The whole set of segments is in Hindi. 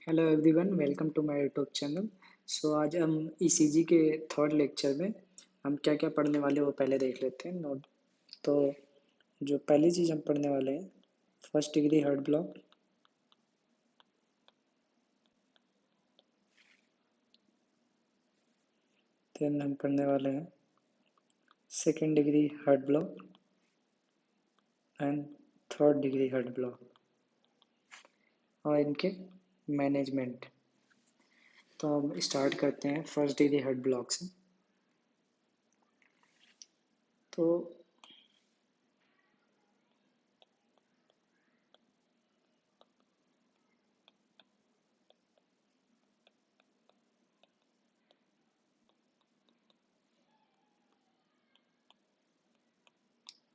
Hello everyone, welcome to my YouTube channel. आज हम ईसीजी के थर्ड लेक्चर में हम क्या क्या पढ़ने वाले हैं वो पहले देख लेते हैं नोट। तो जो पहली चीज़ हम पढ़ने वाले हैं, first degree heart block. Then हम पढ़ने वाले हैं second degree heart block and third degree heart block और इनके मैनेजमेंट। तो हम स्टार्ट करते हैं फर्स्ट डिग्री हार्ट ब्लॉक से। तो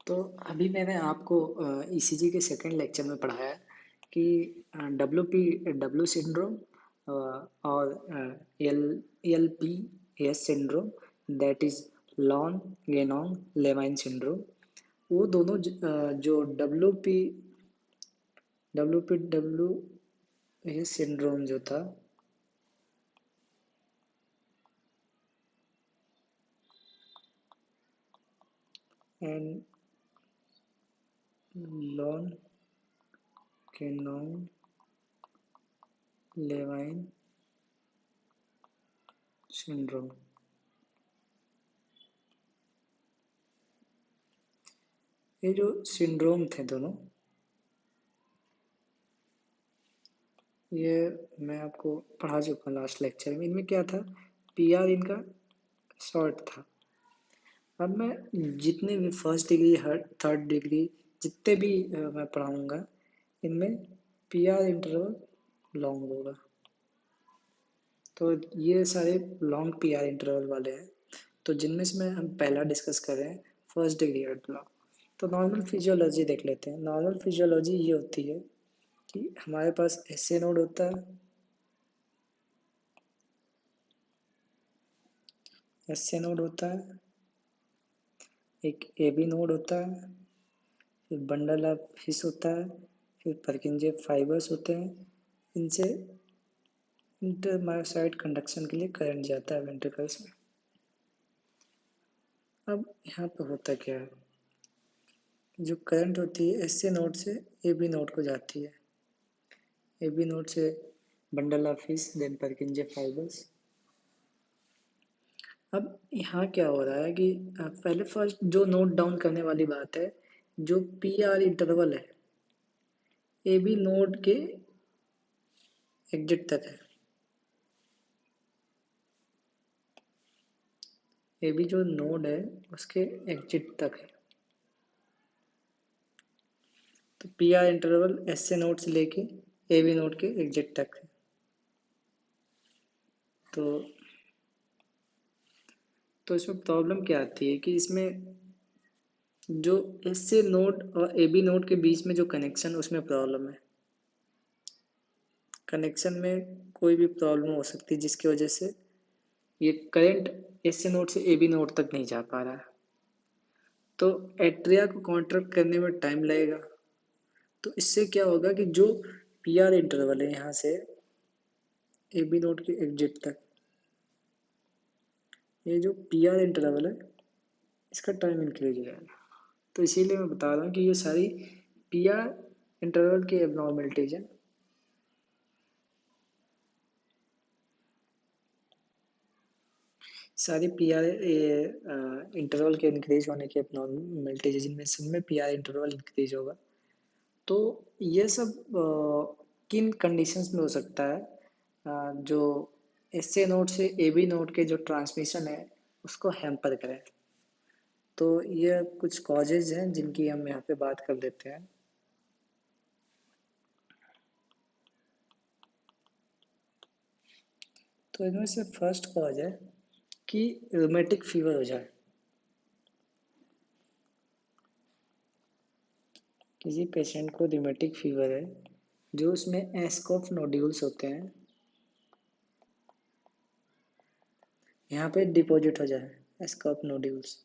तो अभी मैंने आपको ईसीजी के सेकंड लेक्चर में पढ़ाया कि डब्ल्यू सिंड्रोम और L L P S syndrome, that is Lown Ganong Levine syndrome. वो दोनों जो डब्ल्यू एस सिंड्रोम जो था, and Lown Ganong Levine syndrome, ये जो सिंड्रोम थे दोनों, ये मैं आपको पढ़ा चुका लास्ट लेक्चर में। इनमें क्या था, पीआर इनका शॉर्ट था। अब मैं जितने भी फर्स्ट डिग्री हर थर्ड डिग्री जितने भी मैं पढ़ाऊँगा, इनमें पीआर इंटरवल लॉन्ग होगा। तो ये सारे लॉन्ग पीआर इंटरवल वाले हैं। तो जिनमें से मैं हम पहला डिस्कस कर रहे हैं फर्स्ट डिग्री हार्ट ब्लॉक। तो नॉर्मल फिजियोलॉजी देख लेते हैं। नॉर्मल फिजियोलॉजी ये होती है कि हमारे पास एसए नोड होता है, एसए नोड होता है, एक एबी नोड होता है, फिर बंडल ऑफ फिश होता है, फिर पर्किंजे फाइबर्स होते हैं। इनसे इंटरमायोसाइट कंडक्शन के लिए करंट जाता है वेंट्रिकल्स में। अब यहाँ पे होता क्या है, जो करंट होती है एसए नोड से एबी नोड को जाती है, एबी नोड से bundle of His, then Purkinje fibres. अब यहाँ क्या हो रहा है कि पहले फर्स्ट जो नोट डाउन करने वाली बात है, जो पी आर इंटरवल है ए बी नोड के एग्जिट तक है। ए बी जो नोड है उसके एग्जिट तक है। तो P R interval S A node से लेके ए बी नोड के एग्जिट तक है। तो इसमें प्रॉब्लम क्या आती है कि इसमें जो एस ए नोड और ए बी नोड के बीच में जो कनेक्शन, उसमें प्रॉब्लम है। कनेक्शन में कोई भी प्रॉब्लम हो सकती है जिसकी वजह से ये करंट एस ए नोड से ए बी नोड तक नहीं जा पा रहा है। तो एट्रिया को कॉन्ट्रैक्ट करने में टाइम लगेगा। तो इससे क्या होगा कि जो पी आर इंटरवल है यहाँ से ए बी नोड के एग्जिट तक, ये जो पी आर इंटरवल है इसका टाइम इंक्रीज हो जाएगा। तो इसीलिए मैं बता रहा हूँ कि ये सारी पी आर इंटरवल की एबनॉर्मलिटीज हैं। सारी पी आर इंटरवल के इंक्रीज होने की एबनॉर्मलिटीज, जिनमें सब में पी आर इंटरवल इंक्रीज होगा। तो ये सब किन कंडीशंस में हो सकता है, जो एस ए नोड से ए बी नोड के जो ट्रांसमिशन है उसको हैम्पर करें। तो ये कुछ कॉजेज हैं जिनकी हम यहाँ पे बात कर लेते हैं। तो इनमें से फर्स्ट कॉज है कि रूमेटिक फीवर हो जाए। किसी पेशेंट को रूमेटिक फीवर है, जो उसमें एस्कॉफ नोड्यूल्स होते हैं, यहाँ पे डिपॉजिट हो जाए एस्कॉफ नोड्यूल्स,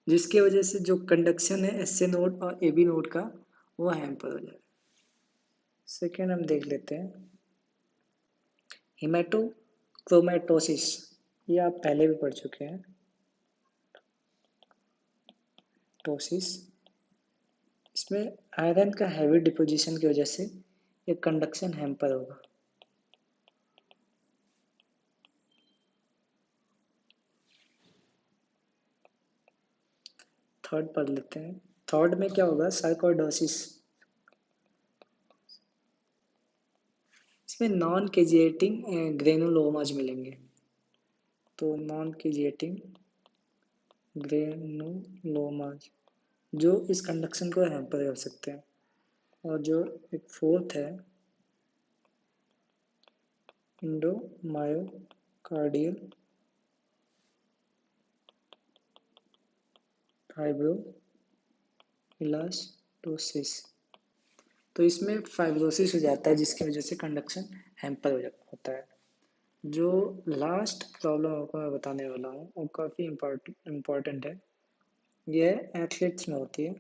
जिसकी वजह से जो कंडक्शन है एस ए नोड और ए बी नोड का, वो हैम्पर हो जाए। सेकेंड हम देख लेते हैं हिमेटोक्रोमेटोसिस। ये आप पहले भी पढ़ चुके हैं। टोसिस, इसमें आयरन का हैवी डिपोजिशन की वजह से ये कंडक्शन हैम्पर होगा। थर्ड पढ़ लेते हैं। थर्ड में क्या होगा, सार्कोइडोसिस। इसमें नॉन केजिएटिंग ग्रेनुलोमाज मिलेंगे। तो नॉन केजिएटिंग ग्रेनुलोमाज जो इस कंडक्शन को हैम्पर कर सकते हैं। और जो एक फोर्थ है इंडोमायोकार्डियल फाइब्रोइलास्टोसिस। तो इसमें फाइब्रोसिस हो जाता है जिसकी वजह से कंडक्शन हैम्पर होता है। जो लास्ट प्रॉब्लम आपको मैं बताने वाला हूँ वो काफ़ी इम्पोर्टेंट है। यह एथलीट्स में होती है।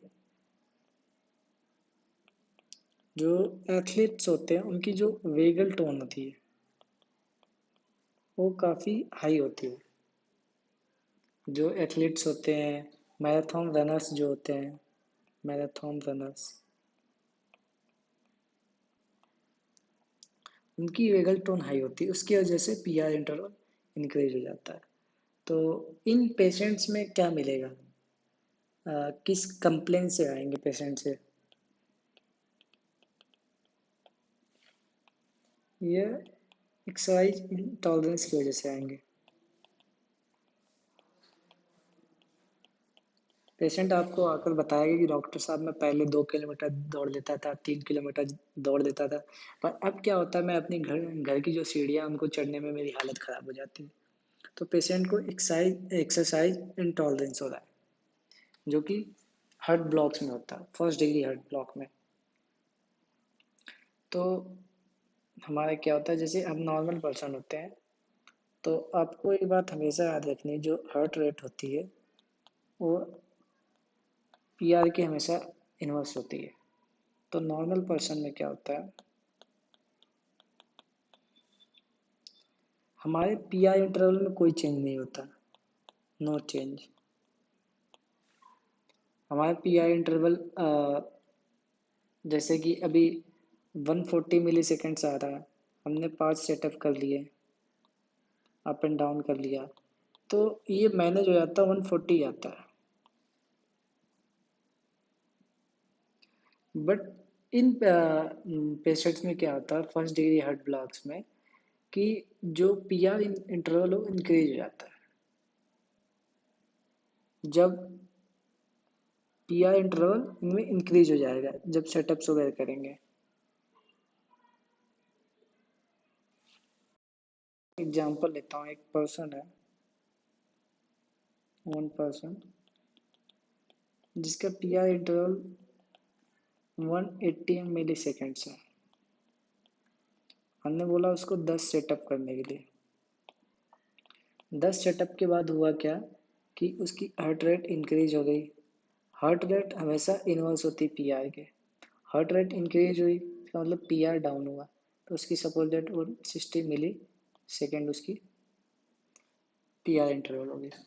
जो एथलीट्स होते हैं उनकी जो वेगल टोन होती है वो काफ़ी हाई होती है। जो एथलीट्स होते हैं, मैराथन रनर्स जो होते हैं, मैराथन रनर्स, उनकी वेगल टोन हाई होती है, उसकी वजह से पीआर इंटरवल इंक्रीज हो जाता है। तो इन पेशेंट्स में क्या मिलेगा, किस कंप्लेन से आएंगे पेशेंट से, ये एक्सरसाइज इंटॉलरेंस की वजह से आएंगे। पेशेंट आपको आकर बताएगा कि डॉक्टर साहब मैं पहले 2 किलोमीटर दौड़ लेता था, 3 किलोमीटर दौड़ लेता था, पर अब क्या होता है मैं अपनी घर घर की जो सीढ़ियाँ उनको चढ़ने में मेरी हालत ख़राब हो जाती है। तो पेशेंट को एक्सरसाइज इंटॉलरेंस हो रहा है, जो कि हार्ट ब्लॉक्स में होता है, फर्स्ट डिग्री हार्ट ब्लॉक में। तो हमारा क्या होता है, जैसे हम नॉर्मल पर्सन होते हैं, तो आपको एक बात हमेशा याद रखनी है, जो हार्ट रेट होती है वो पीआर की हमेशा इन्वर्स होती है। तो नॉर्मल पर्सन में क्या होता है, हमारे पीआर इंटरवल में कोई चेंज नहीं होता, नो चेंज। हमारे पीआर इंटरवल जैसे कि अभी 140 मिली सेकेंड्स आ रहा है, हमने 5 सेटअप कर लिए, अप एंड डाउन कर लिया, तो ये मैनेज हो जाता है, 140 आता है। बट इन पेशेंट्स में क्या होता है फर्स्ट डिग्री हार्ट ब्लॉक्स में, कि जो पीआर इंटरवल हो इंक्रीज हो जाता है। जब पीआर इंटरवल इनमें इंक्रीज हो जाएगा जब सेटअप्स वगैरह करेंगे। एग्जांपल लेता हूँ, एक पर्सन है, वन पर्सन जिसका पीआर इंटरवल 180 मिली सेकेंड्स है। हमने बोला उसको 10 सेटअप करने के लिए। 10 सेटअप के बाद हुआ क्या कि उसकी हार्ट रेट इंक्रीज हो गई। हार्ट रेट हमेशा इन्वर्स होती है पीआर के। हार्ट रेट इंक्रीज हुई इसका मतलब पीआर डाउन हुआ, तो उसकी सपोज डेट 160 मिली सेकेंड उसकी पीआर इंटरवल हो गया।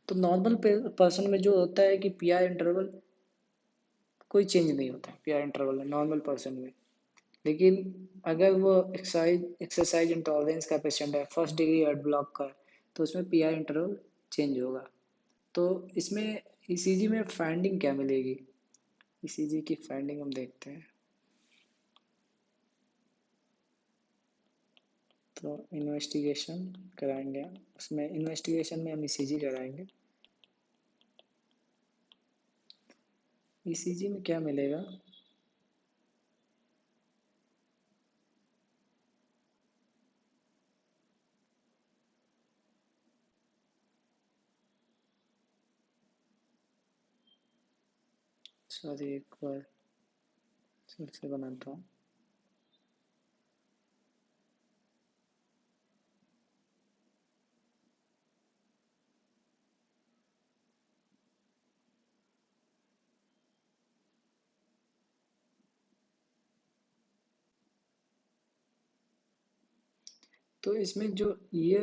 तो नॉर्मल पर्सन में जो होता है कि पीआर इंटरवल कोई चेंज नहीं होता है पीआर इंटरवल में नॉर्मल पर्सन में। लेकिन अगर वो एक्सरसाइज इंटॉलरेंस का पेशेंट है, फर्स्ट डिग्री हार्ट ब्लॉक का, तो उसमें पीआर इंटरवल चेंज होगा। तो इसमें ईसीजी में फाइंडिंग क्या मिलेगी, ईसीजी की फाइंडिंग हम देखते हैं। तो इन्वेस्टिगेशन कराएंगे, उसमें इन्वेस्टिगेशन में हम ईसीजी कराएंगे। ईसीजी में क्या मिलेगा, सॉरी एक बार फिर से बनाता हूँ। तो इसमें जो ये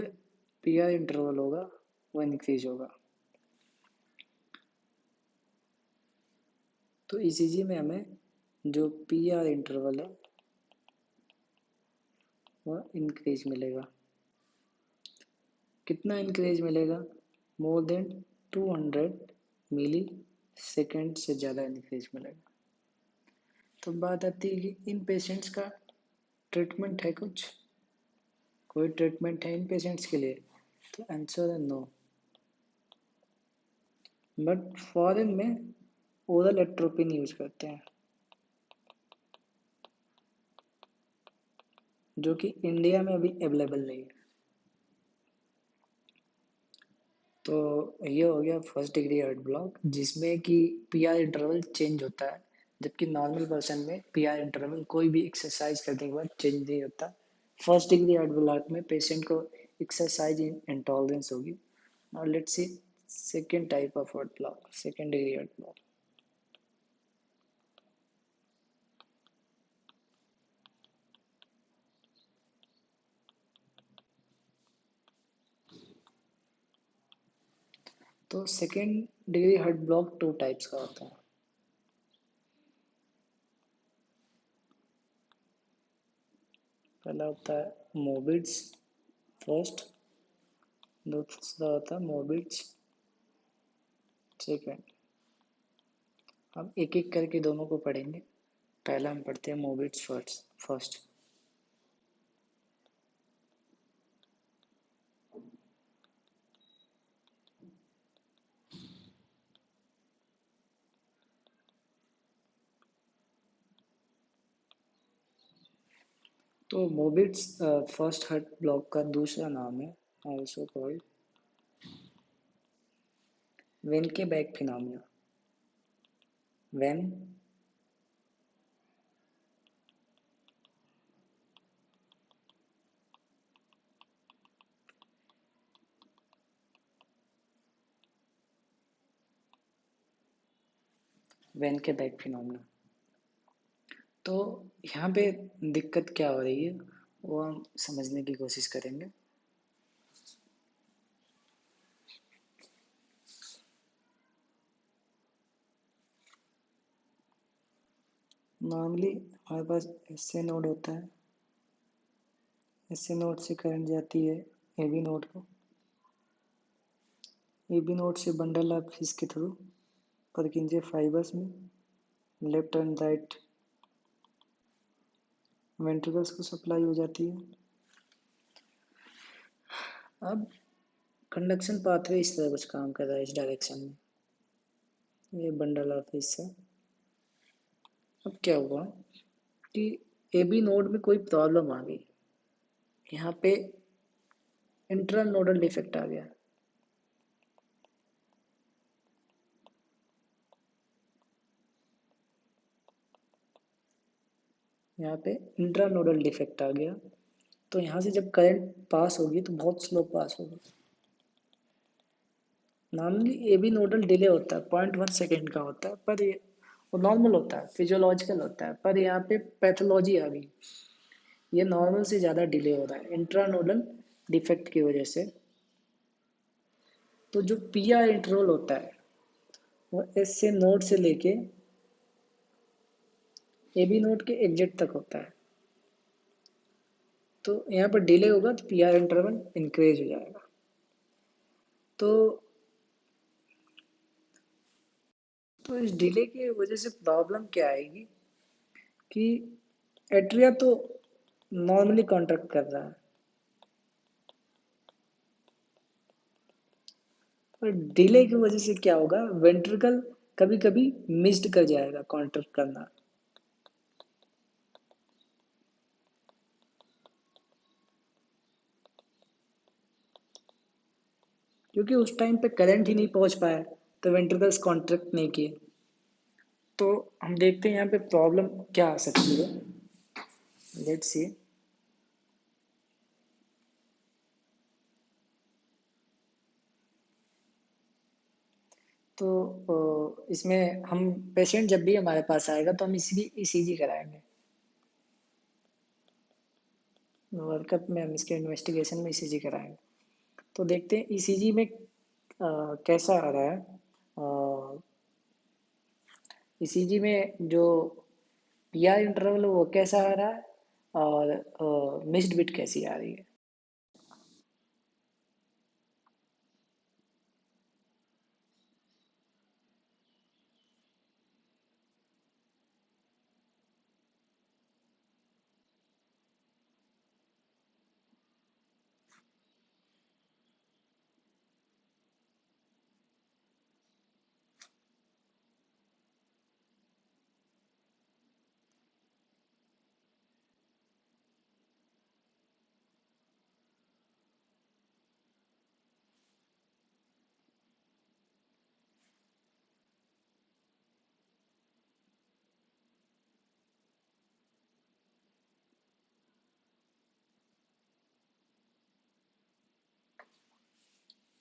पी आर इंटरवल होगा वो इंक्रीज होगा। तो ईसीजी में हमें जो पी आर इंटरवल है वह इंक्रीज मिलेगा। कितना इंक्रीज मिलेगा? मोर देन 200 मिली सेकेंड से ज़्यादा इंक्रीज मिलेगा। तो बात आती है कि इन पेशेंट्स का ट्रीटमेंट है कुछ? कोई ट्रीटमेंट है इन पेशेंट्स के लिए? तो आंसर है नो। बट फॉरेन में ओरल एट्रोपिन यूज करते हैं, जो कि इंडिया में अभी अवेलेबल नहीं है। तो ये हो गया फर्स्ट डिग्री हार्ट ब्लॉक, जिसमें कि पी आर इंटरवल चेंज होता है, जबकि नॉर्मल पर्सन में पी आर इंटरवल कोई भी एक्सरसाइज करने के बाद चेंज नहीं होता। फर्स्ट डिग्री हार्ट ब्लॉक में पेशेंट को एक्सरसाइज इंटॉलरेंस होगी। और let's see second type of heart block, second degree heart block. तो second degree heart block 2 types का होता है। पहला होता है मोबिट्स फर्स्ट, दूसरा होता है मोबिट्स सेकेंड। हम एक एक करके दोनों को पढ़ेंगे। पहला हम पढ़ते हैं मोबिट्स फर्स्ट। तो मोबिट्स फर्स्ट हार्ट ब्लॉक का दूसरा नाम है, ऑल्सो कॉल्ड वेनकेबैक फिनोमेना। वेन वेनकेबैक फिनोमेना। तो यहाँ पे दिक्कत क्या हो रही है वो हम समझने की कोशिश करेंगे। नॉर्मली हमारे पास एसए नोड होता है, एसए नोड से करंट जाती है एबी नोड को, एबी नोड से बंडल ऑफ फिश के थ्रू परकिंजे फाइबर्स में लेफ्ट एंड राइट वेंट्रिकल्स को सप्लाई हो जाती है। अब कंडक्शन पाथवे इस तरह कुछ काम कर रहा है इस डायरेक्शन में, ये बंडल ऑफ फिश है। अब क्या हुआ कि एबी नोड में कोई प्रॉब्लम आ गई, यहाँ पे इंट्रा नोडल डिफेक्ट आ गया। यहाँ पे इंट्रा नोडल डिफेक्ट आ गया, तो यहाँ से जब करंट पास होगी तो बहुत स्लो पास होगी। Normally A B nodal delay होता है 0.1 सेकेंड का होता है, पर ये वो नॉर्मल होता है, फिजियोलॉजिकल होता है, पर यहाँ पे पैथोलॉजी आ गई, ये नॉर्मल से ज़्यादा डिले हो रहा है इंट्रा नोडल डिफेक्ट की वजह से। तो जो पी आर इंटरवल होता है वो एस से नोड से लेके ए बी नोड के एग्जिट तक होता है। तो यहाँ पर डिले होगा तो पी आर इंटरवल इंक्रीज हो जाएगा। तो इस डिले की वजह से प्रॉब्लम क्या आएगी कि एट्रिया तो नॉर्मली कॉन्ट्रैक्ट कर रहा है, पर डिले की वजह से क्या होगा, वेंट्रिकल कभी कभी मिस्ड कर जाएगा कॉन्ट्रैक्ट करना, क्योंकि उस टाइम पे करंट ही नहीं पहुंच पाया तो वेंट्रिकल्स कॉन्ट्रैक्ट नहीं किए। तो हम देखते हैं यहाँ पे प्रॉब्लम क्या आ सकती है। Let's see. तो इसमें हम पेशेंट जब भी हमारे पास आएगा तो हम इसकी ईसीजी कराएंगे। वर्ल्ड कप में हम इसके इन्वेस्टिगेशन में ईसीजी कराएंगे। तो देखते हैं ईसीजी में कैसा आ रहा है। ईसीजी में जो पीआर इंटरवल वो कैसा आ रहा है और मिस्ड बिट कैसी आ रही है।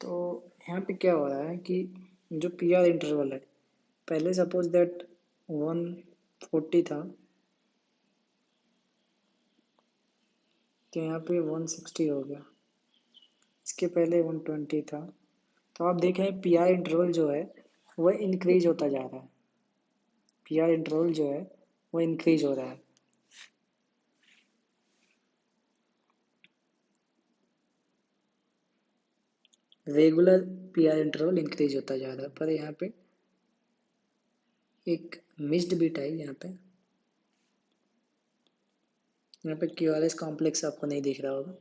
तो यहाँ पे क्या हो रहा है कि जो पीआर इंटरवल है, पहले सपोज दैट 140 था, तो यहाँ पे 160 हो गया। इसके पहले 120 था। तो आप देख रहे हैं पीआर इंटरवल जो है वह इंक्रीज होता जा रहा है। पीआर इंटरवल जो है वो इंक्रीज हो रहा है। रेगुलर पीआर इंटरवल इंक्रीज होता जा रहा है, पर यहाँ पे एक मिस्ड बिट आई। यहाँ पे क्यूआरएस कॉम्प्लेक्स आपको नहीं दिख रहा होगा।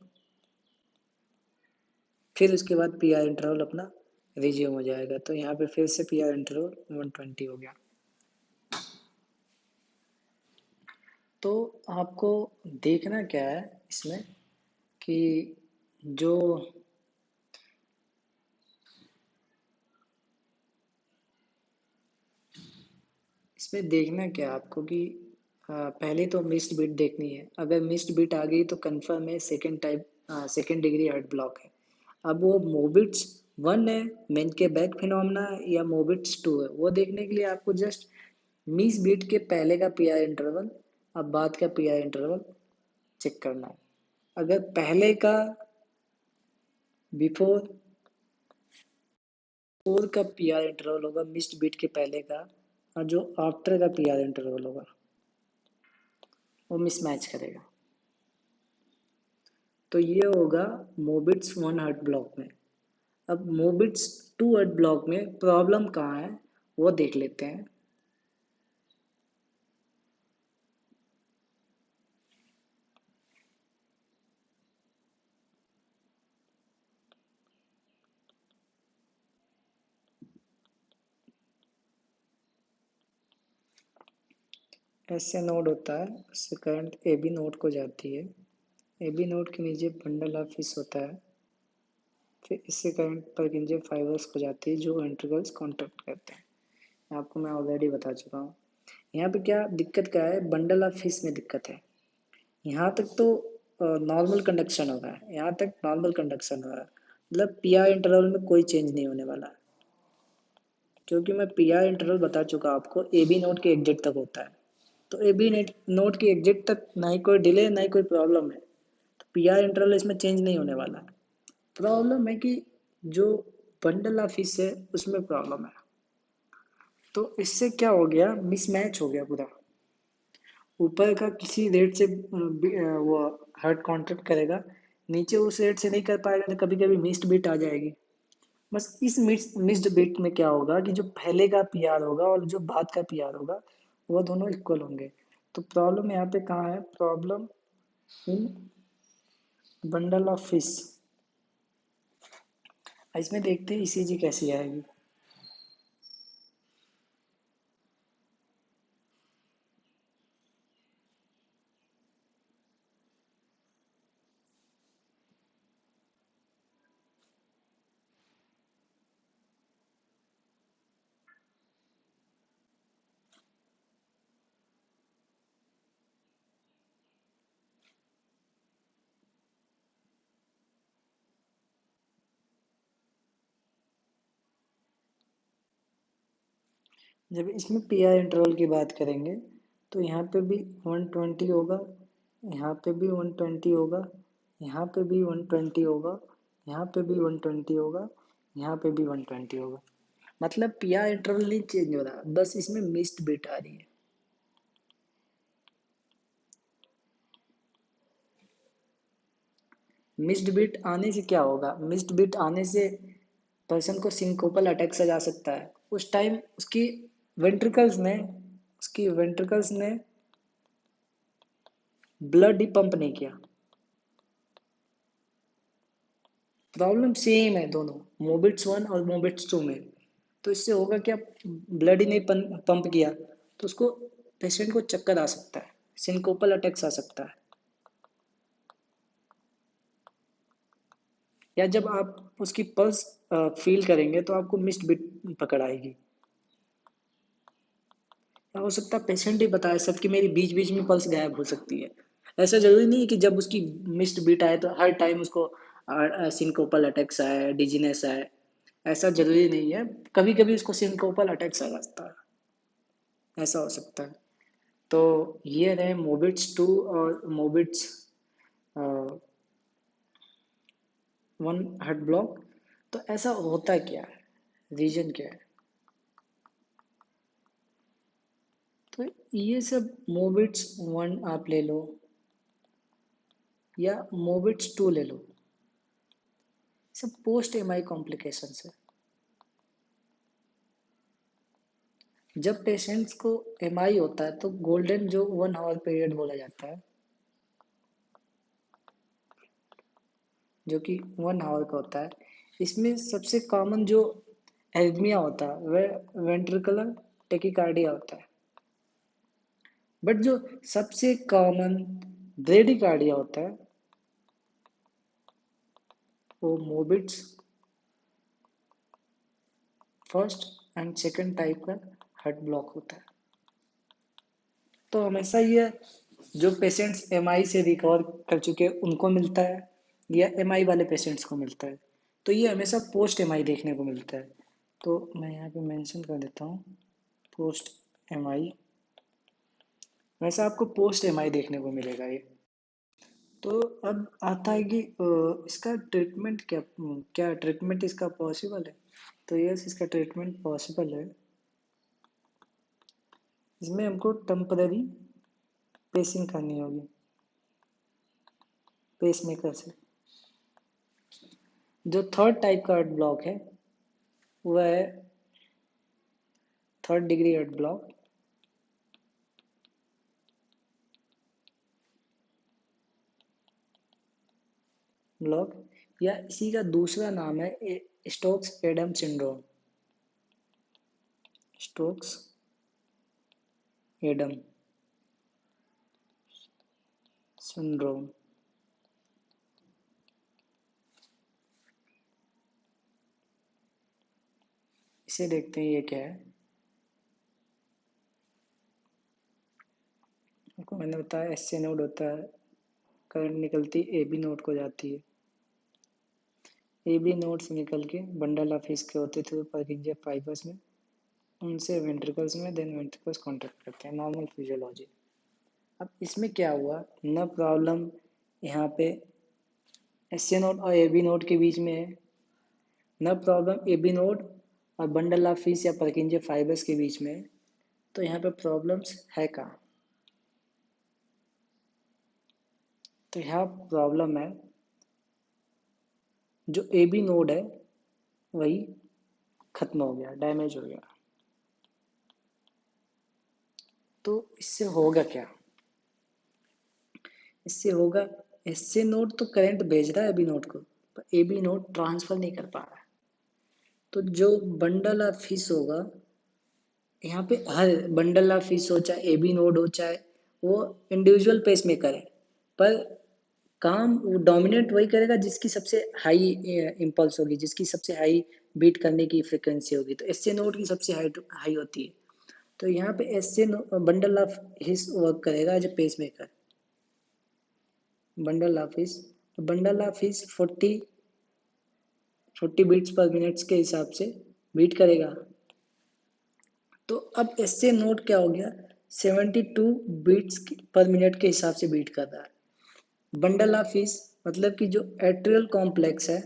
फिर उसके बाद पीआर इंटरवल अपना रिज्यूम हो जाएगा। तो यहाँ पे फिर से पीआर इंटरवल 120 हो गया। तो आपको देखना क्या है इसमें कि जो इसमें देखना क्या है आपको कि पहले तो मिस्ड बिट देखनी है। अगर मिस्ड बिट आ गई तो कंफर्म है सेकेंड डिग्री हार्ट ब्लॉक है। अब वो मोबिट्स 1 है, मेन के बैक फिनोमेना है, या मोबिट्स 2 है, वो देखने के लिए आपको जस्ट मिस बीट के पहले का पीआर इंटरवल अब बाद का पीआर इंटरवल चेक करना है। अगर पहले का बिफोर फोर का पीआर इंटरवल होगा मिस्ड बीट के पहले का, और जो आफ्टर का पीआर इंटरवल होगा वो मिसमैच करेगा। तो ये होगा मोबिट्स 1 हार्ट ब्लॉक में। अब मोबिट्स 2 हार्ट ब्लॉक में प्रॉब्लम कहाँ है वो देख लेते हैं। ऐसे नोड होता है, उससे करंट ए बी नोड को जाती है। ए बी नोड के नीचे बंडल ऑफ फिश होता है। फिर इससे करंट परकिंजे फाइबर्स को जाती है जो इंटरवल्स कॉन्ट्रैक्ट करते हैं। आपको मैं ऑलरेडी बता चुका हूँ। यहाँ पे क्या दिक्कत क्या है, बंडल ऑफ फिश में दिक्कत है। यहाँ तक तो नॉर्मल कंडक्शन हो रहा है, यहाँ तक नॉर्मल कंडक्शन हो रहा है, मतलब पीआर इंटरवल में कोई चेंज नहीं होने वाला। क्योंकि मैं पीआर इंटरवल बता चुका आपको ए बी नोड के एग्जिट तक होता है। तो ए बी नोड के एग्जिट तक ना ही कोई डिले ना ही कोई प्रॉब्लम है। तो पीआर इंटरवल इसमें चेंज नहीं होने वाला। प्रॉब्लम है कि जो बंडल ऑफ फिश है उसमें प्रॉब्लम है। तो इससे क्या हो गया, मिसमैच हो गया पूरा। ऊपर का किसी रेट से वो हार्ड कॉन्ट्रैक्ट करेगा, नीचे उस रेट से नहीं कर पाएगा तो कभी कभी मिस्ड बिट आ जाएगी। बस इस मिस्ड बिट में क्या होगा कि जो पहले का पीआर होगा और जो बाद का पीआर होगा वो दोनों इक्वल होंगे। तो प्रॉब्लम यहाँ पे कहाँ है, problem in bundle of fish. इसमें देखते हैं ईसीजी कैसी आएगी। जब इसमें पीआर इंटरवल की बात करेंगे तो यहाँ पे भी 120 होगा, यहाँ पे भी 120 होगा, यहाँ पे भी 120 होगा, यहाँ पे भी 120 होगा, यहाँ पे भी 120 होगा। मतलब पी आर इंटरवल नहीं चेंज हो रहा, बस इसमें मिस्ड बिट आ रही है। मिस्ड बिट आने से क्या होगा, मिस्ड बिट आने से पर्सन को सिंकोपल अटैक से जा सकता है। उस टाइम उसकी वेंट्रिकल्स ने ब्लड ही पंप नहीं किया। प्रॉब्लम सेम है दोनों, मोबिट्स 1 और मोबिट्स 2 में। तो इससे होगा क्या, ब्लड ही नहीं पंप किया तो उसको, पेशेंट को चक्कर आ सकता है, सिंकोपल अटैक्स आ सकता है। या जब आप उसकी पल्स फील करेंगे तो आपको मिस्ड बिट पकड़ आएगी। या हो सकता है पेशेंट ही बताए सबकी मेरी बीच बीच में पल्स गायब हो सकती है। ऐसा जरूरी नहीं है कि जब उसकी मिस्ड बीट आए तो हर टाइम उसको सिंकोपल अटैक्स आए, डिजीनेस आए, ऐसा जरूरी नहीं है। कभी कभी उसको सिंकोपल अटैक्स आ जाता है, ऐसा हो सकता है। तो ये रहे मोबिट्स 2 और मोबिट्स 1 हार्ट ब्लॉक। तो ऐसा होता क्या है, रीजन क्या है? तो ये सब मोबिट्स 1 आप ले लो या मोबिट्स 2 ले लो, सब पोस्ट एम आई कॉम्प्लिकेशन है। जब पेशेंट्स को एम आई होता है तो गोल्डन जो 1 आवर पीरियड बोला जाता है, जो कि 1 आवर का होता है, इसमें सबसे कॉमन जो एरिथमिया होता है वह वेंट्रिकुलर टेकिकार्डिया होता है। बट जो सबसे कॉमन ब्रेडिकार्डिया होता है वो मोबिट्स फर्स्ट एंड सेकंड टाइप का हार्ट ब्लॉक होता है। तो हमेशा ये जो पेशेंट्स एमआई से रिकवर कर चुके हैं उनको मिलता है या एमआई वाले पेशेंट्स को मिलता है। तो ये हमेशा पोस्ट एमआई देखने को मिलता है। तो मैं यहाँ पे मेंशन कर देता हूँ पोस्ट एमआई, वैसा आपको पोस्ट एमआई देखने को मिलेगा ये। तो अब आता है कि इसका ट्रीटमेंट क्या, क्या ट्रीटमेंट इसका पॉसिबल है? तो यस, इसका ट्रीटमेंट पॉसिबल है। इसमें हमको टेम्पररी पेसिंग करनी होगी पेसमेकर से। जो थर्ड टाइप का हार्ट ब्लॉक है वह है 3rd डिग्री हार्ट ब्लॉक या इसी का दूसरा नाम है Stokes Adam syndrome. Stokes Adam syndrome. इसे देखते हैं ये क्या है। आपको मैंने बताया एस नोड होता है, करंट निकलती ए बी नोड को जाती है, ए बी नोड से निकल के बंडल ऑफ हिस के होते थे पर्किंजर फाइबर्स में, उनसे वेंट्रिकल्स में, देन वेंट्रिकल्स कॉन्ट्रैक्ट करते हैं, नॉर्मल फिजियोलॉजी। अब इसमें क्या हुआ, न प्रॉब्लम यहाँ पे एस नोड और ए बी नोड के बीच में है, न प्रॉब्लम ए बी नोड और बंडल ऑफ फिश या पर्किंजर फाइबर्स के बीच में है। तो यहाँ पे प्रॉब्लम्स है कहाँ? तो यहाँ प्रॉब्लम है जो ए बी नोड है वही खत्म हो गया, डैमेज हो गया। तो इससे होगा क्या, इससे होगा एस नोड तो करंट भेज रहा है ए बी नोड को, पर ए बी नोड ट्रांसफर नहीं कर पा रहा है। तो जो बंडल ऑफ फिश होगा, यहाँ पे हर बंडल ऑफ फिश हो चाहे ए बी नोड हो चाहे वो इंडिविजुअल पेस मेकर है, पर काम वो डोमिनेट वही करेगा जिसकी सबसे हाई इम्पल्स होगी, जिसकी सबसे हाई बीट करने की फ्रिक्वेंसी होगी। तो एस नोड की सबसे हाई हाई होती है। तो यहाँ पे एस बंडल ऑफ हिस वर्क करेगा as a pacemaker. Bundle of His 40 beats per minutes के हिसाब से बीट करेगा। तो अब एस नोड क्या हो गया, 72 बीट्स पर मिनट के हिसाब से बीट कर रहा है। बंडल ऑफ फीस मतलब कि जो एट्रियल कॉम्प्लेक्स है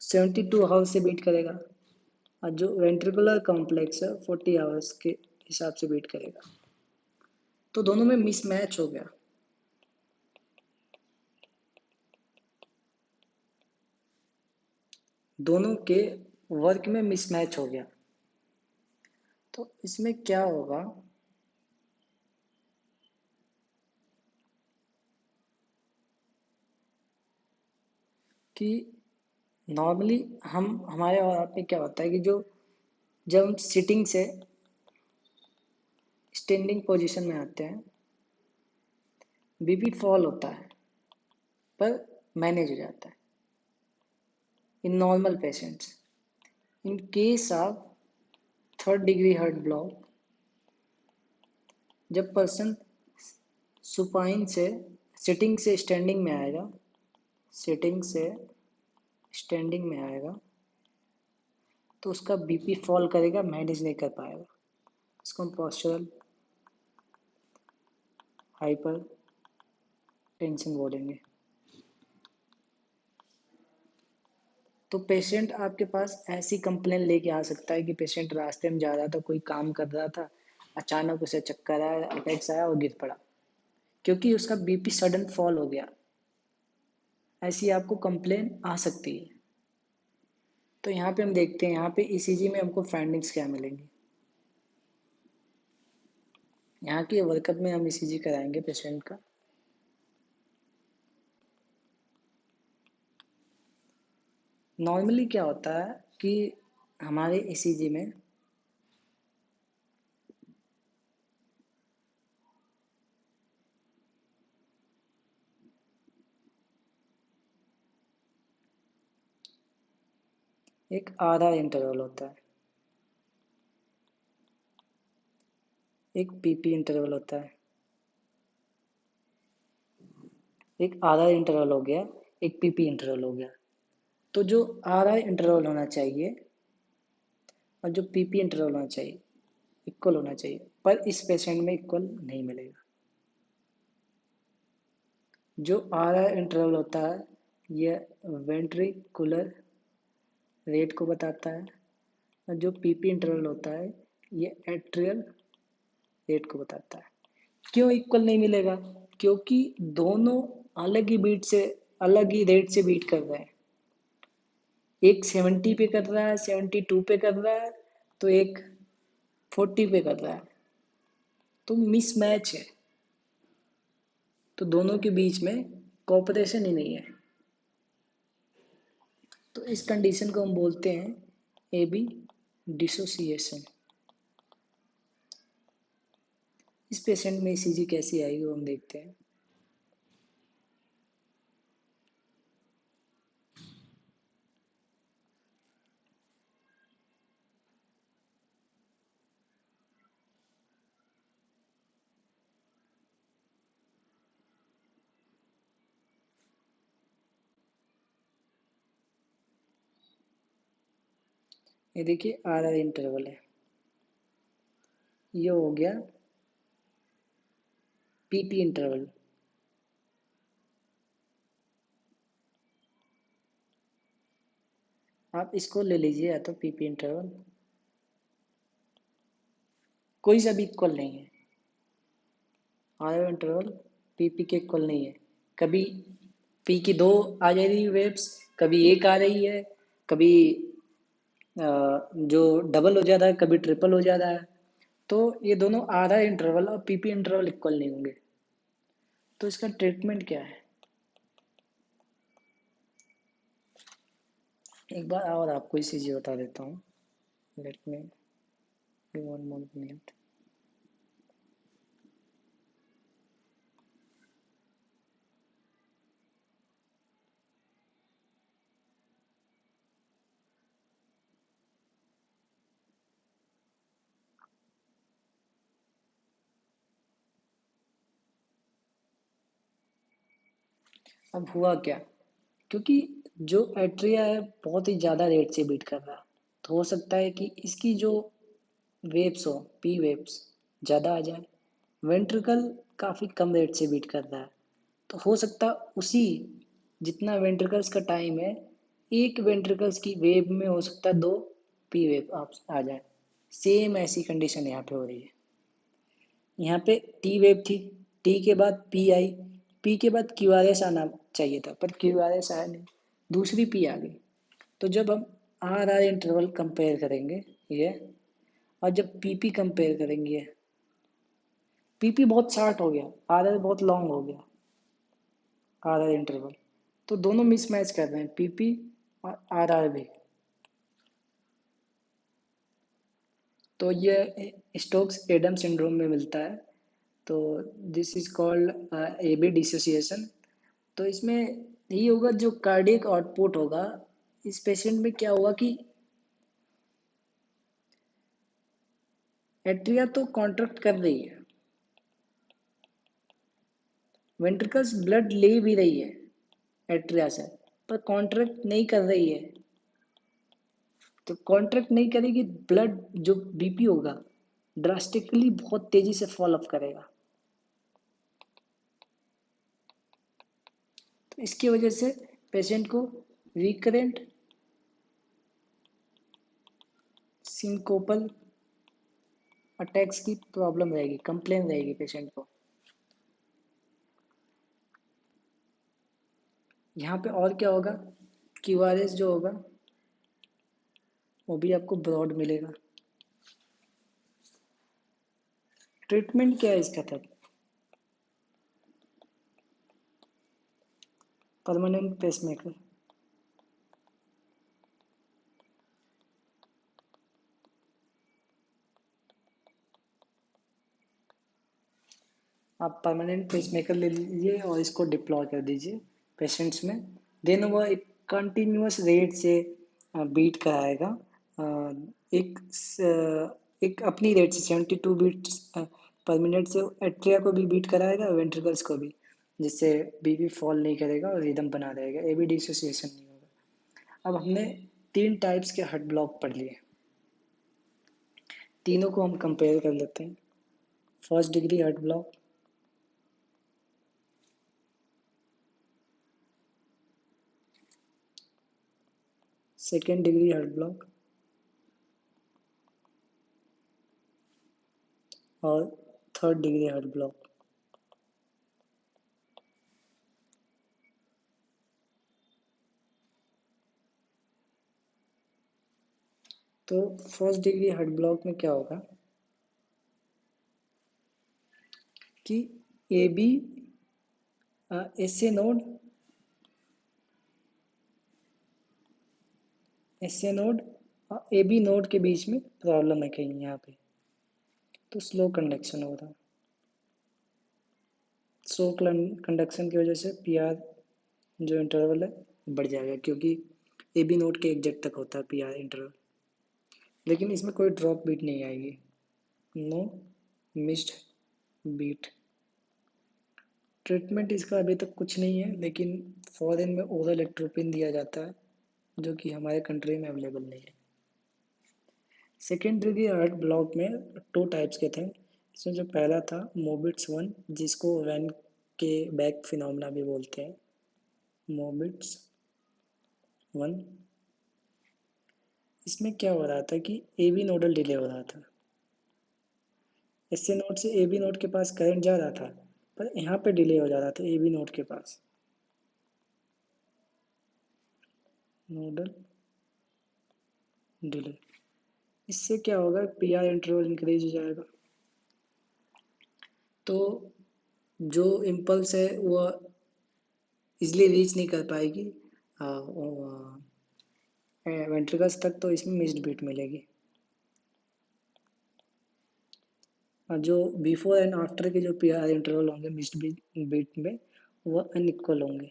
72 आवर्स से बीट करेगा और जो वेंट्रिकुलर कॉम्प्लेक्स है 40 आवर्स के हिसाब से बीट करेगा। तो दोनों में मिसमैच हो गया। दोनों के वर्क में मिसमैच हो गया। तो इसमें क्या होगा कि नॉर्मली हमारे और में क्या होता है कि जो जब हम सिटिंग से स्टैंडिंग पोजीशन में आते हैं बीपी फॉल होता है पर मैनेज हो जाता है in normal patients. In case of third degree heart block जब पर्सन सुपाइन से सिटिंग से स्टैंडिंग में आएगा, सिटिंग से स्टैंडिंग में आएगा तो उसका बीपी फॉल करेगा, मैनेज नहीं कर पाएगा। इसको हम पोस्चरल हाइपर टेंशन बोलेंगे। तो पेशेंट आपके पास ऐसी कंप्लेन लेके आ सकता है कि पेशेंट रास्ते में जा रहा था, कोई काम कर रहा था, अचानक उसे चक्कर आया, अटैक्स आया और गिर पड़ा क्योंकि उसका बीपी सडन फॉल हो गया। ऐसी आपको कंप्लेन आ सकती है। तो यहाँ पे हम देखते हैं, यहाँ पे ईसीजी में हमको फाइंडिंग्स क्या मिलेंगी। यहाँ की वर्कअप में हम ईसीजी कराएंगे पेशेंट का। नॉर्मली क्या होता है कि हमारे ईसीजी में एक आधा इंटरवल होता है, एक पीपी इंटरवल होता है, एक आधा इंटरवल हो गया, एक पीपी इंटरवल हो गया। तो जो आधा इंटरवल होना चाहिए और जो पीपी इंटरवल होना चाहिए इक्वल होना चाहिए, पर इस पेशेंट में इक्वल नहीं मिलेगा। जो आधा इंटरवल होता है यह वेंट्रिकुलर रेट को बताता है और जो पीपी इंटरवल होता है ये एट्रियल रेट को बताता है। क्यों इक्वल नहीं मिलेगा? क्योंकि दोनों अलग ही बीट से, अलग ही रेट से बीट कर रहे हैं। एक 70 पे कर रहा है, 72 पे कर रहा है, तो एक 40 पे कर रहा है, तो मिसमैच है। तो दोनों के बीच में कोऑपरेशन ही नहीं है। तो इस कंडीशन को हम बोलते हैं एबी डिसोसिएशन। इस पेशेंट में ईसीजी कैसी आएगी वो हम देखते हैं। ये देखिए आर इंटरवल है, ये हो गया पीपी इंटरवल। आप इसको ले लीजिए या तो पीपी इंटरवल, कोई सा भी इक्वल नहीं है। आर इंटरवल पीपी के इक्वल नहीं है। कभी पी की दो आ जा रही वेव्स, कभी एक आ रही है, कभी जो डबल हो जाता है, कभी ट्रिपल हो जाता है। तो ये दोनों आधा इंटरवल और पीपी इंटरवल इक्वल नहीं होंगे। तो इसका ट्रीटमेंट क्या है? एक बार और आपको इसी चीज बता देता हूँ। Let me give one more minute. अब हुआ क्या, क्योंकि जो एट्रिया है बहुत ही ज़्यादा रेट से बीट कर रहा है, तो हो सकता है कि इसकी जो वेव्स हो, पी वेव्स, ज़्यादा आ जाए। वेंट्रिकल काफ़ी कम रेट से बीट कर रहा है, तो हो सकता उसी जितना वेंट्रिकल्स का टाइम है, एक वेंट्रिकल्स की वेव में हो सकता है 2 पी वेव आप आ जाए। सेम ऐसी कंडीशन यहाँ पे हो रही है। यहाँ पे टी वेव थी, टी के बाद पी आई, पी के बाद क्यू आर एस आना चाहिए था, पर क्यू आर एस आया नहीं, दूसरी पी आ गई। तो जब हम आर आर इंटरवल कंपेयर करेंगे ये, और जब पी पी कंपेयर करेंगे, पी पी बहुत शार्ट हो गया, आर आर बहुत लॉन्ग हो गया, आर आर इंटरवल, तो दोनों मिसमैच कर रहे हैं पी पी और आर आर भी। तो ये स्टोक्स एडम सिंड्रोम में मिलता है। तो this is called A B dissociation. तो इसमें यही होगा, जो कार्डियक आउटपुट होगा इस पेशेंट में क्या हुआ कि एट्रिया तो कॉन्ट्रैक्ट कर रही है, वेंट्रिकल्स ब्लड ले भी रही है एट्रिया से, पर कॉन्ट्रैक्ट नहीं कर रही है। तो कॉन्ट्रैक्ट नहीं करेगी, ब्लड जो बीपी होगा ड्रास्टिकली बहुत तेजी से फॉल अप करेगा। तो इसकी वजह से पेशेंट को रिकरेंट सिंकोपल अटैक्स की प्रॉब्लम रहेगी, कंप्लेन रहेगी पेशेंट को। यहाँ पे और क्या होगा, क्यूआरएस जो होगा वो भी आपको ब्रॉड मिलेगा। ट्रीटमेंट क्या है इसका तब, परमानेंट पेसमेकर। आप परमानेंट पेसमेकर ले लीजिए और इसको डिप्लॉय कर दीजिए पेशेंट्स में। देन वो एक कंटिन्यूस रेट से बीट कराएगा, एक एक अपनी रेट से 72 बीट्स पर मिनट से एट्रिया को भी बीट कराएगा, वेंट्रिकल्स को भी, जिससे बीपी फॉल नहीं करेगा और रिदम बना रहेगा, एबी डिसोसिएशन नहीं होगा। अब हमने 3 टाइप्स के हार्ट ब्लॉक पढ़ लिए, तीनों को हम कंपेयर कर लेते हैं। First degree heart block, second degree heart block और थर्ड डिग्री हार्ट ब्लॉक। तो फर्स्ट डिग्री हार्ट ब्लॉक में क्या होगा कि A B S A node और ए बी नोड के बीच में प्रॉब्लम है कहीं यहाँ पे, तो स्लो कंडक्शन हो रहा है। स्लो कंडक्शन की वजह से पी आर जो इंटरवल है बढ़ जाएगा, क्योंकि ए बी नोड के एग्जैक्ट तक होता है पी आर इंटरवल। लेकिन इसमें कोई ड्रॉप बीट नहीं आएगी, नो मिस्ड बीट। ट्रीटमेंट इसका अभी तक कुछ नहीं है, लेकिन फॉरेन में ओरल एट्रोपिन दिया जाता है, जो कि हमारे कंट्री में अवेलेबल नहीं है। सेकेंड डिग्री हार्ट ब्लॉक में 2 टाइप्स के थे। इसमें जो पहला था मोबिट्स 1, जिसको वैन के बैक फिनोमेना भी बोलते हैं, मोबिट्स 1। इसमें क्या हो रहा था कि ए बी नोडल डिले हो रहा था, एस ए नोड से ए बी नोड के पास करंट जा रहा था, पर यहाँ पे डिले हो जा रहा था ए बी नोड के पास, नोडल डिले। इससे क्या होगा, पी आर इंटरवल इंक्रीज हो जाएगा, तो जो इम्पल्स है वो इजली रीच नहीं कर पाएगी वेंट्रिकल्स तक, तो इसमें मिस्ड बीट मिलेगी। और जो बिफोर एंड आफ्टर के जो पी आर इंटरवल होंगे मिस्ड बीट में, वो अनइक्वल होंगे।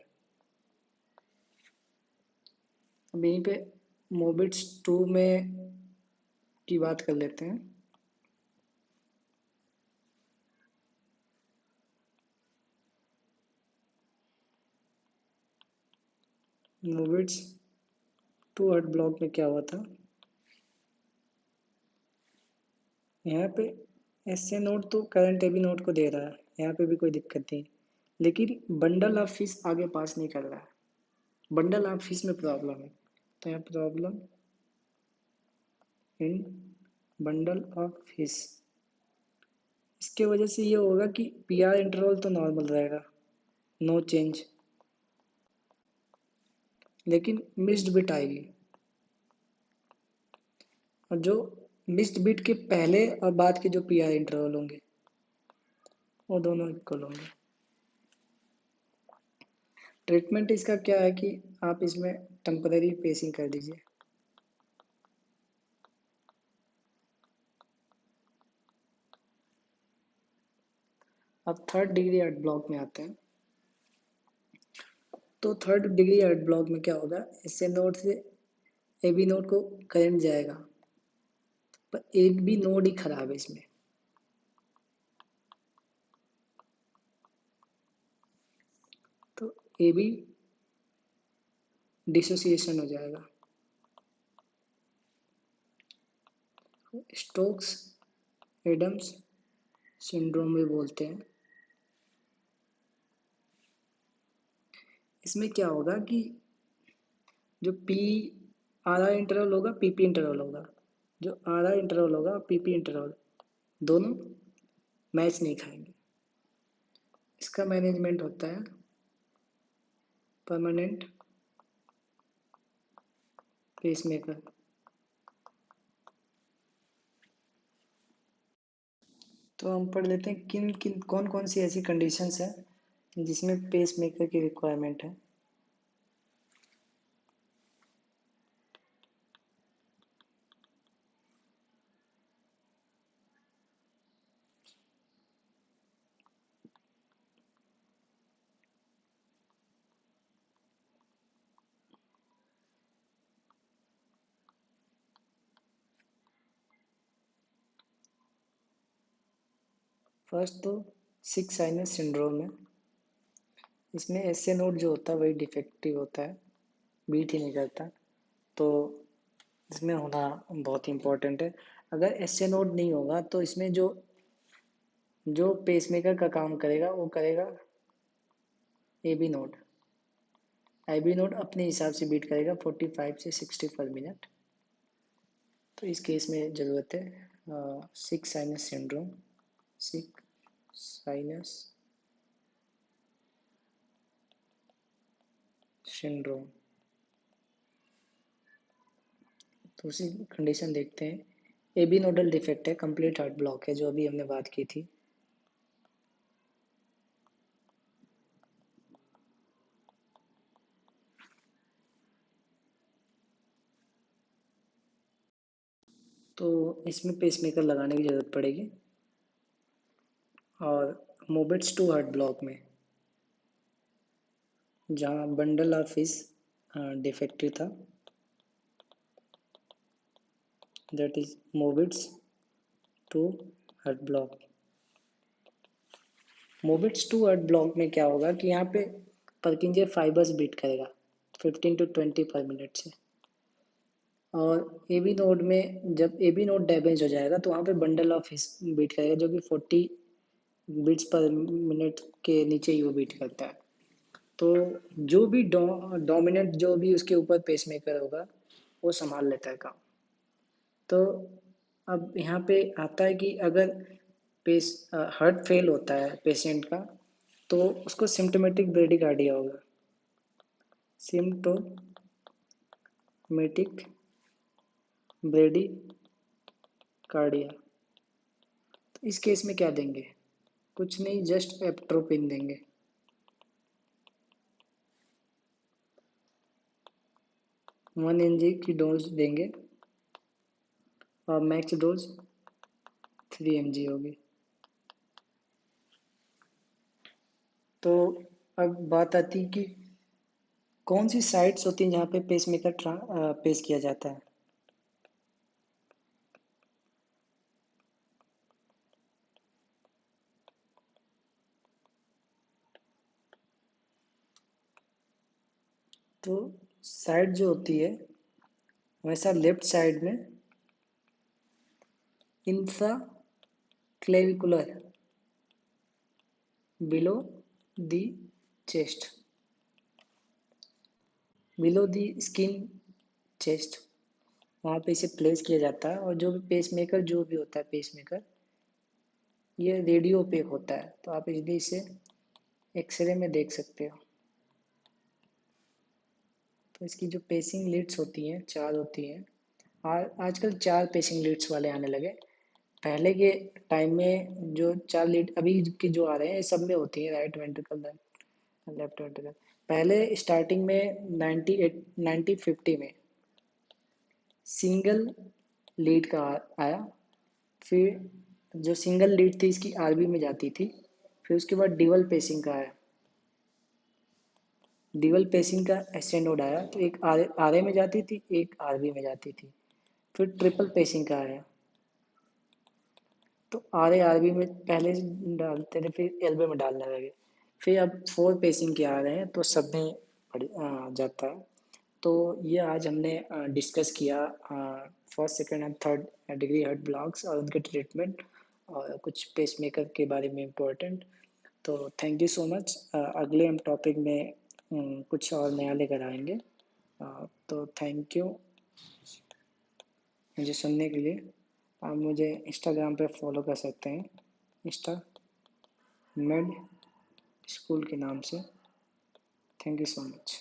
अब यहीं पे मोबिट्स 2 में की बात कर लेते हैं। मोबिट्स 2 हार्ट ब्लॉक में क्या हुआ था, यहाँ पे एसए नोड तो करंट एबी नोड को दे रहा है, यहाँ पे भी कोई दिक्कत नहीं, लेकिन बंडल ऑफ फिश आगे पास नहीं कर रहा है, बंडल ऑफ फिश में प्रॉब्लम है। तो यहाँ problem in bundle of fish, इसके वजह से ये होगा कि पी आर इंटरवल तो नॉर्मल रहेगा, नो चेंज, लेकिन मिस्ड बिट आएगी, और जो मिस्ड बिट के पहले और बाद के जो पी आर इंटरवल होंगे वो दोनों इक्वल होंगे। ट्रीटमेंट इसका क्या है कि आप इसमें टेम्पररी पेसिंग कर दीजिए। अब थर्ड डिग्री आर्ट ब्लॉक में आते हैं। तो थर्ड डिग्री आर्ट ब्लॉक में क्या होगा, एसए नोड से ए बी नोड को करंट जाएगा, पर ए बी नोड ही खराब है इसमें। तो ए बी डिसोसिएशन हो जाएगा, स्टोक्स एडम्स सिंड्रोम भी बोलते हैं। इसमें क्या होगा कि जो पी आर आर इंटरवल होगा, पीपी इंटरवल होगा, जो आर आर इंटरवल होगा, पीपी इंटरवल, दोनों मैच नहीं खाएंगे। इसका मैनेजमेंट होता है परमानेंट पेसमेकर। तो हम पढ़ लेते हैं किन किन कौन कौन सी ऐसी कंडीशंस हैं जिसमें पेसमेकर की रिक्वायरमेंट है। फर्स्ट तो सिक्स साइनस सिंड्रोम है, इसमें एस ए नोड जो होता है वही डिफेक्टिव होता है, बीट ही नहीं करता, तो इसमें होना बहुत इम्पोर्टेंट है। अगर एस ए नोड नहीं होगा तो इसमें जो जो पेसमेकर का काम करेगा वो करेगा A B node, I B node अपने हिसाब से बीट करेगा 45 से 60 पर मिनट। तो इस केस में ज़रूरत है six sinus syndrome, six sinus syndrome. तो उसी कंडीशन देखते हैं, ए बी नोडल डिफेक्ट है, कंप्लीट हार्ट ब्लॉक है, जो अभी हमने बात की थी। तो इसमें पेसमेकर लगाने की ज़रूरत पड़ेगी। और मोबिट्स टू हार्ट ब्लॉक में जहाँ बंडल ऑफ फिश डिफेक्टिव था, that is Mobitz two heart block. Mobitz two heart block में क्या होगा कि यहाँ पे पर्किंजे फाइबर्स बीट करेगा 15 to 20 पर मिनट से, और ए बी नोड में जब ए बी नोड डैमेज हो जाएगा तो वहाँ पे बंडल ऑफ फिश बीट करेगा, जो कि 40 बीट्स पर मिनट के नीचे ही वो बीट करता है। तो जो भी डोमिनेंट जो भी उसके ऊपर पेसमेकर होगा वो संभाल लेता है काम। तो अब यहाँ पे आता है कि अगर हार्ट फेल होता है पेशेंट का तो उसको सिम्टोमेटिक ब्रेडिकार्डिया होगा, सिम्टोमेटिक ब्रेडिकार्डिया। तो इस केस में क्या देंगे, कुछ नहीं, जस्ट एप्ट्रोपिन देंगे। वन एन की डोज देंगे और मैक्स डोज 3 mg होगी। तो अब बात आती है कि कौन सी साइट्स होती हैं जहाँ पे पेसमेकर पेश किया जाता है। तो साइड जो होती है वैसा लेफ्ट साइड में infra clavicular below the chest, below the skin chest, वहाँ पे इसे प्लेस किया जाता है। और जो भी पेसमेकर जो भी होता है पेसमेकर, ये रेडियो पे होता है, तो आप इसलिए इसे एक्सरे में देख सकते हो। तो इसकी जो पेसिंग लीड्स होती हैं 4 होती हैं। आजकल 4 पेसिंग लीड्स वाले आने लगे। पहले के टाइम में जो 4 लीड अभी के जो आ रहे हैं सब में होती हैं, राइट वेंट्रिकल, लेफ्ट वेंट्रिकल। पहले स्टार्टिंग में 98 1950 में सिंगल लीड का आया। फिर जो सिंगल लीड थी इसकी आरबी में जाती थी। फिर उसके बाद डिवल पेसिंग का आया, डिवल पेसिंग का एस्टेनोड आया, तो एक आरए में जाती थी, एक आरबी में जाती थी। फिर ट्रिपल पेसिंग का आया, तो आरए आरबी में पहले डालते थे, फिर एलबी में डालने लगे। फिर अब 4 पेसिंग के आ रहे हैं, तो सब में जाता है। तो ये आज हमने डिस्कस किया first second and third degree heart blocks और उनके ट्रीटमेंट और कुछ पेसमेकर के बारे में इम्पोर्टेंट। तो थैंक यू सो मच। अगले हम टॉपिक में कुछ और नया लेकर आएंगे। तो थैंक यू मुझे सुनने के लिए। आप मुझे इंस्टाग्राम पे फॉलो कर सकते हैं, इंस्टा मेड स्कूल के नाम से। Thank you so much.